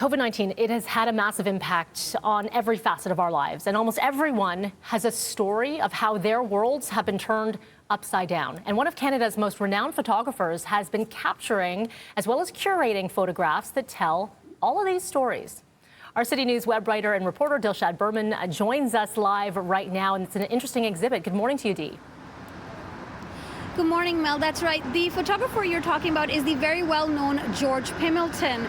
COVID-19, it has had a massive impact on every facet of our lives, and almost everyone has a story of how their worlds have been turned upside down. And one of Canada's most renowned photographers has been capturing as well as curating photographs that tell all of these stories. Our City News web writer and reporter Dilshad Burman joins us live right now, and it's an interesting exhibit. Good morning to you, Dee. Good morning, Mel. That's right. The photographer you're talking about is the very well-known George Pimentel.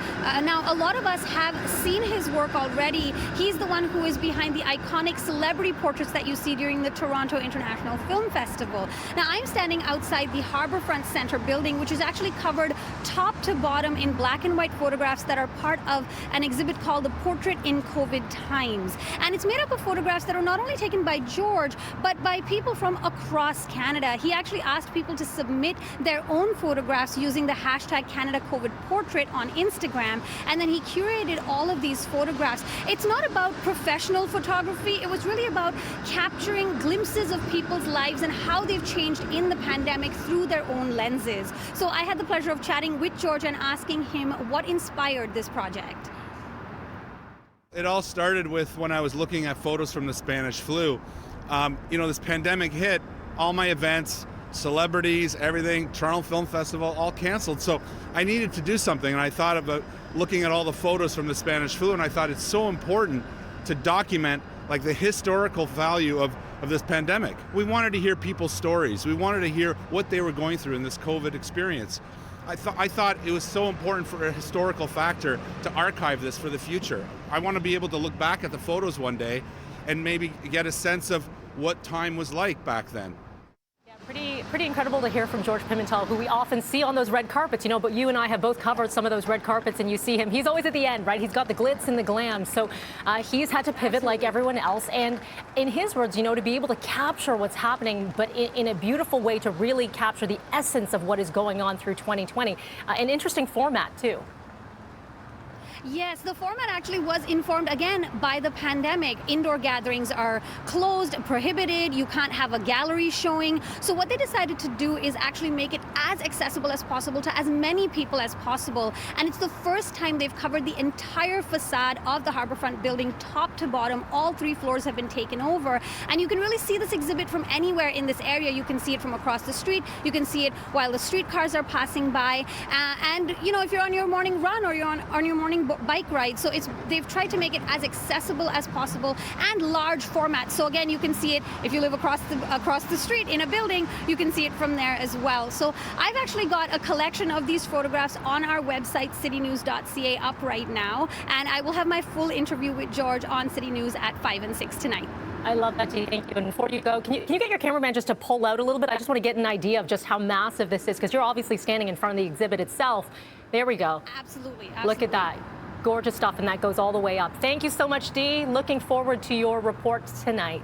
Now, a lot of us have seen his work already. He's the one who is behind the iconic celebrity portraits that you see during the Toronto International Film Festival. Now, I'm standing outside the Harbourfront Centre building, which is actually covered top to bottom in black and white photographs that are part of an exhibit called The Portrait in COVID Times. And it's made up of photographs that are not only taken by George, but by people from across Canada. He actually asked people to submit their own photographs using the hashtag #CanadaCOVIDPortrait on Instagram, and then he curated all of these photographs. It's not about professional photography. It was really about capturing glimpses of people's lives and how they've changed in the pandemic through their own lenses. So I had the pleasure of chatting with George and asking him what inspired this project. It all started with when I was looking at photos from the Spanish flu. This pandemic hit, all my events, celebrities, everything, Toronto Film Festival, all canceled. So I needed to do something, and I thought about looking at all the photos from the Spanish flu, and I thought it's so important to document like the historical value of this pandemic. We wanted to hear people's stories. We wanted to hear what they were going through in this COVID experience. I thought it was so important for a historical factor to archive this for the future. I want to be able to look back at the photos one day and maybe get a sense of what time was like back then. Pretty incredible to hear from George Pimentel, who we often see on those red carpets, but you and I have both covered some of those red carpets, and you see him. He's always at the end, right? He's got the glitz and the glam. So he's had to pivot like everyone else. And in his words, to be able to capture what's happening, but in a beautiful way to really capture the essence of what is going on through 2020. An interesting format, too. Yes, the format actually was informed again by the pandemic. Indoor gatherings are closed, prohibited. You can't have a gallery showing. So what they decided to do is actually make it as accessible as possible to as many people as possible. And it's the first time they've covered the entire facade of the Harbourfront building, top to bottom. All 3 floors have been taken over. And you can really see this exhibit from anywhere in this area. You can see it from across the street. You can see it while the streetcars are passing by. And if you're on your morning run or you're on your morning bike ride. So they've tried to make it as accessible as possible and large format. So again, you can see it if you live across the street in a building, you can see it from there as well. So I've actually got a collection of these photographs on our website, citynews.ca, up right now. And I will have my full interview with George on City News at 5 and 6 tonight. I love that, Dee. Thank you. And before you go, can you get your cameraman just to pull out a little bit? I just want to get an idea of just how massive this is, because you're obviously standing in front of the exhibit itself. There we go. Absolutely. Look at that. Gorgeous stuff, and that goes all the way up. Thank you so much, Dee. Looking forward to your report tonight.